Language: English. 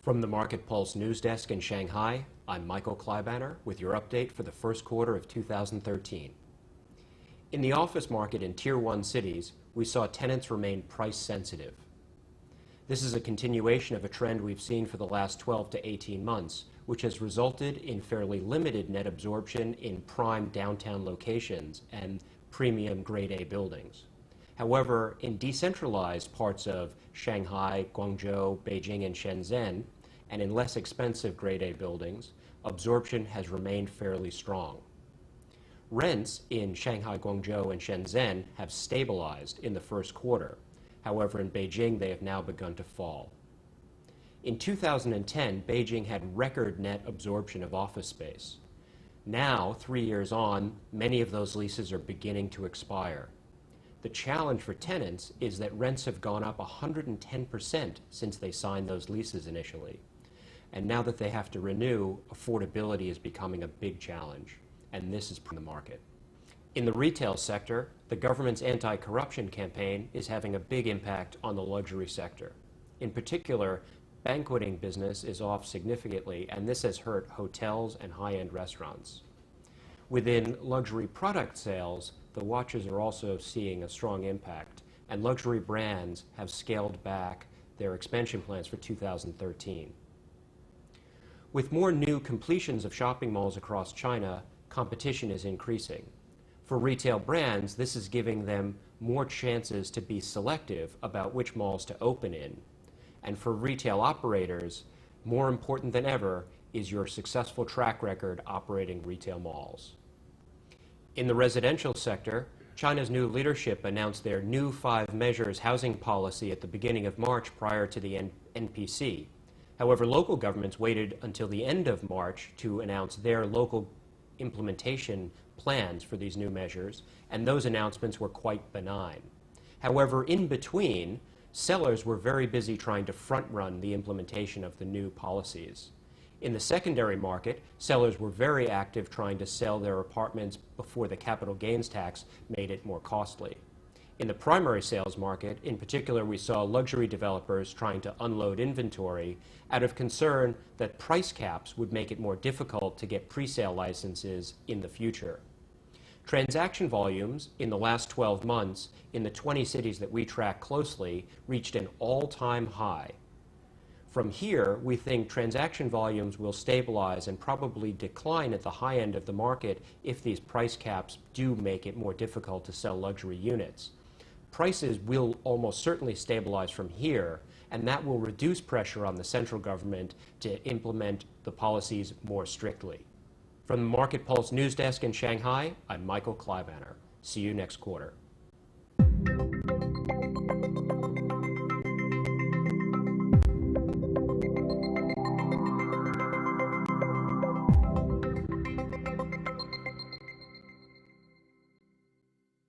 From the MarketPulse news desk in Shanghai, I'm Michael Klibaner with your update for the first quarter of 2013. In the office market in Tier 1 cities, we saw tenants remain price sensitive. This is a continuation of a trend we've seen for the last 12 to 18 months, which has resulted in fairly limited net absorption in prime downtown locations and premium grade A buildings. However, in decentralized parts of Shanghai, Guangzhou, Beijing, and Shenzhen, and in less expensive grade A buildings, absorption has remained fairly strong. Rents in Shanghai, Guangzhou, and Shenzhen have stabilized in the first quarter. However, in Beijing, they have now begun to fall. In 2010, Beijing had record net absorption of office space. Now, 3 years on, many of those leases are beginning to expire. The challenge for tenants is that rents have gone up 110% since they signed those leases initially. And now that they have to renew, affordability is becoming a big challenge, and this is the market. In the retail sector, the government's anti-corruption campaign is having a big impact on the luxury sector. In particular, banqueting business is off significantly, and this has hurt hotels and high-end restaurants. Within luxury product sales, the watches are also seeing a strong impact, and luxury brands have scaled back their expansion plans for 2013. With more new completions of shopping malls across China, competition is increasing. For retail brands, this is giving them more chances to be selective about which malls to open in. And for retail operators, more important than ever is your successful track record operating retail malls. In the residential sector, China's new leadership announced their new 5 measures housing policy at the beginning of March prior to the NPC. However, local governments waited until the end of March to announce their local implementation plans for these new measures, and those announcements were quite benign. However, in between, sellers were very busy trying to front-run the implementation of the new policies. In the secondary market, sellers were very active trying to sell their apartments before the capital gains tax made it more costly. In the primary sales market, in particular, we saw luxury developers trying to unload inventory out of concern that price caps would make it more difficult to get pre-sale licenses in the future. Transaction volumes in the last 12 months in the 20 cities that we track closely reached an all-time high. From here, we think transaction volumes will stabilize and probably decline at the high end of the market if these price caps do make it more difficult to sell luxury units. Prices will almost certainly stabilize from here, and that will reduce pressure on the central government to implement the policies more strictly. From the MarketPulse news desk in Shanghai, I'm Michael Klibaner. See you next quarter.